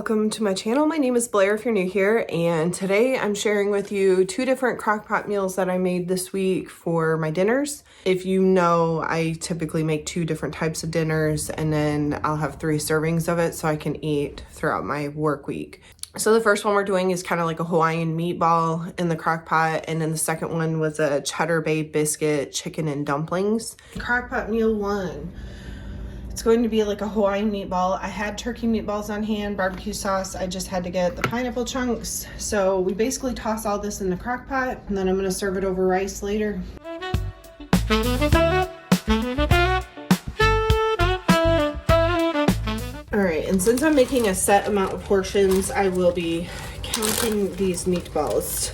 Welcome to my channel. My name is Blair if you're new here, and today I'm sharing with you two different Crockpot meals that I made this week for my dinners. If you know, I typically make two different types of dinners and then I'll have 3 servings of it so I can eat throughout my work week. So the first one we're doing is kind of like a Hawaiian meatball in the Crockpot, and then the second one was a Cheddar Bay biscuit, chicken, and dumplings. Crockpot meal 1. It's going to be like a Hawaiian meatball. I had turkey meatballs on hand, barbecue sauce. I just had to get the pineapple chunks. So we basically toss all this in the crock pot, and then I'm gonna serve it over rice later. All right, and since I'm making a set amount of portions, I will be counting these meatballs.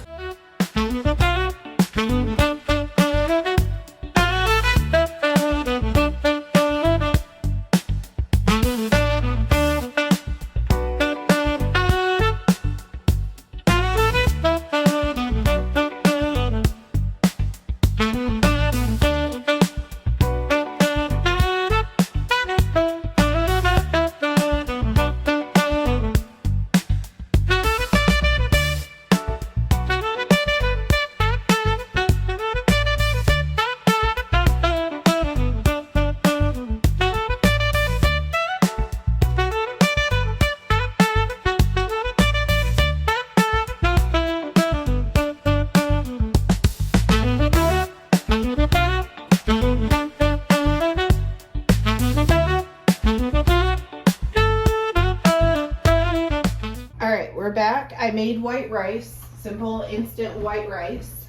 We're back. I made white rice, simple instant white rice.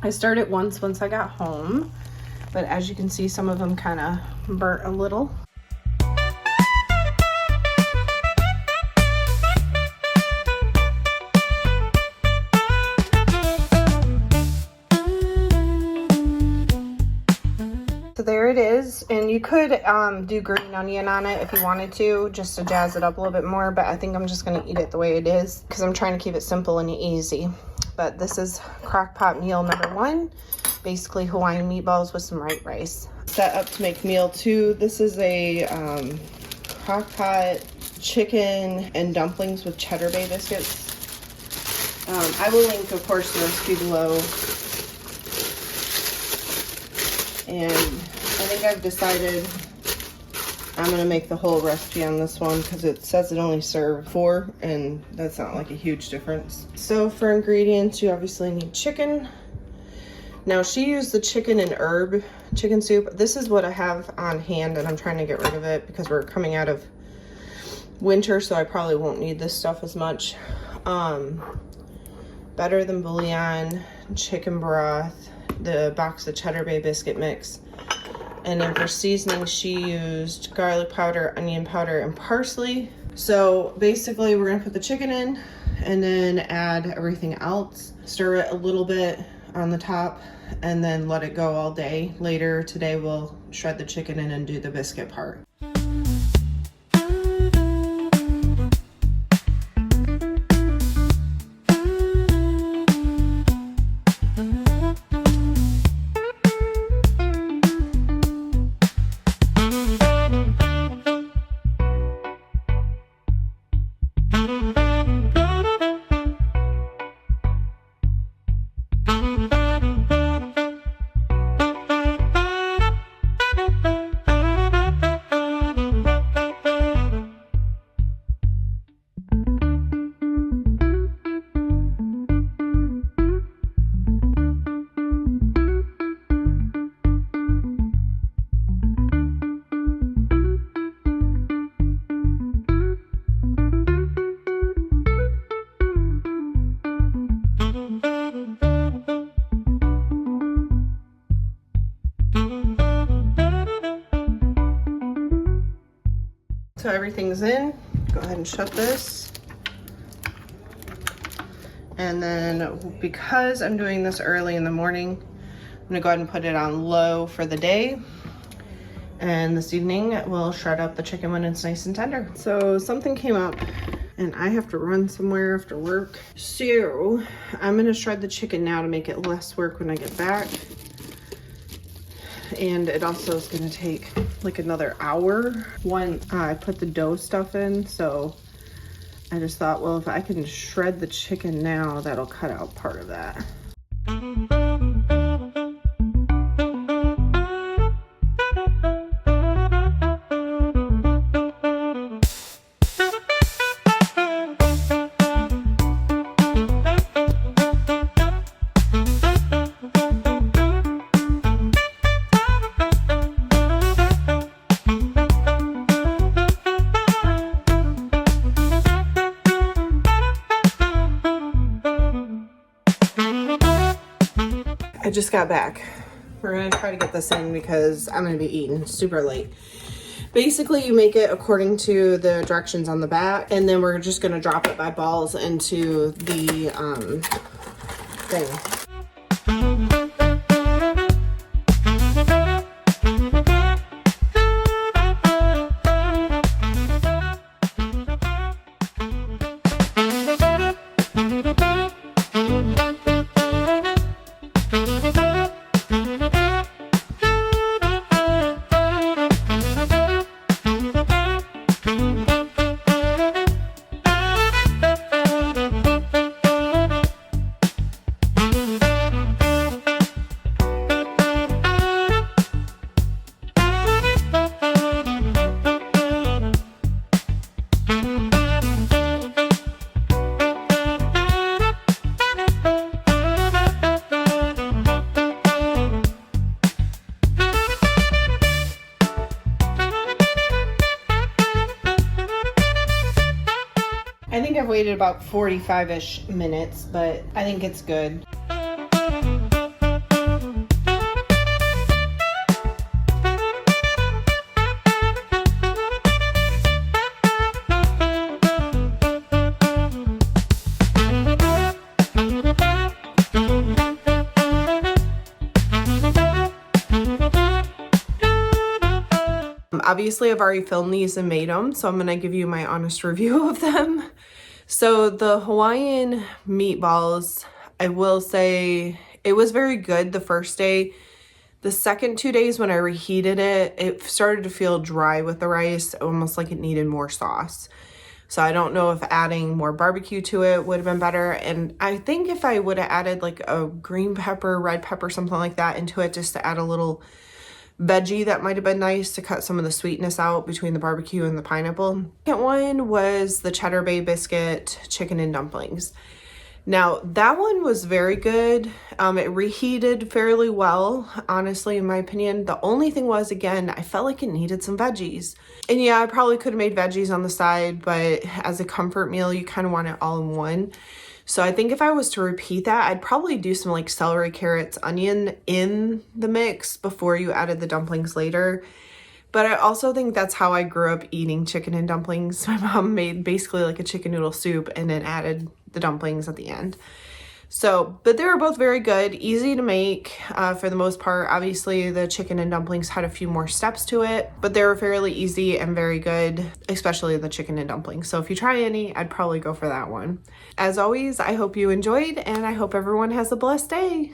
I started once I got home, but as you can see, some of them kind of burnt a little. So there it is, and you could do green onion on it if you wanted to, just to jazz it up a little bit more, but I think I'm just going to eat it the way it is because I'm trying to keep it simple and easy. But this is Crockpot meal number 1, basically Hawaiian meatballs with some white rice. Set up to make meal 2. This is a Crockpot chicken and dumplings with Cheddar Bay biscuits. I will link, of course, the recipe below. And I think I've decided I'm going to make the whole recipe on this one because it says it only served 4, and that's not like a huge difference. So for ingredients, you obviously need chicken. Now she used the chicken and herb chicken soup. This is what I have on hand, and I'm trying to get rid of it because we're coming out of winter, so I probably won't need this stuff as much. Better than bouillon, chicken broth, the box of Cheddar Bay biscuit mix, and then for seasoning she used garlic powder, onion powder, and parsley. So basically we're gonna put the chicken in and then add everything else, stir it a little bit on the top, and then let it go all day. Later today we'll shred the chicken in and do the biscuit part. So everything's in. Go ahead and shut this. And then because I'm doing this early in the morning, I'm gonna go ahead and put it on low for the day. And this evening we'll shred up the chicken when it's nice and tender. So something came up and I have to run somewhere after work. So I'm gonna shred the chicken now to make it less work when I get back. And it also is gonna take like another hour when I put the dough stuff in. So I just thought, well, if I can shred the chicken now, that'll cut out part of that. I just got back. We're gonna try to get this in because I'm gonna be eating super late. Basically, you make it according to the directions on the back, and then we're just gonna drop it by balls into the thing. I think I've waited about 45-ish minutes, but I think it's good. Obviously, I've already filmed these and made them, so I'm gonna give you my honest review of them. So the Hawaiian meatballs, I will say it was very good the first day. The second 2 days when I reheated it, it started to feel dry with the rice, almost like it needed more sauce. So I don't know if adding more barbecue to it would have been better. And I think if I would have added like a green pepper, red pepper, something like that into it, just to add a little veggie, that might have been nice to cut some of the sweetness out between the barbecue and the pineapple. Second one was the Cheddar Bay biscuit chicken and dumplings. Now that one was very good. It reheated fairly well, honestly, in my opinion. The only thing was, again, I felt like it needed some veggies. And yeah, I probably could have made veggies on the side, but as a comfort meal, you kind of want it all in one. So I think if I was to repeat that, I'd probably do some like celery, carrots, onion in the mix before you added the dumplings later. But I also think that's how I grew up eating chicken and dumplings. My mom made basically like a chicken noodle soup and then added the dumplings at the end. So, but they were both very good, easy to make for the most part. Obviously, the chicken and dumplings had a few more steps to it, but they were fairly easy and very good, especially the chicken and dumplings. So if you try any, I'd probably go for that one. As always, I hope you enjoyed, and I hope everyone has a blessed day.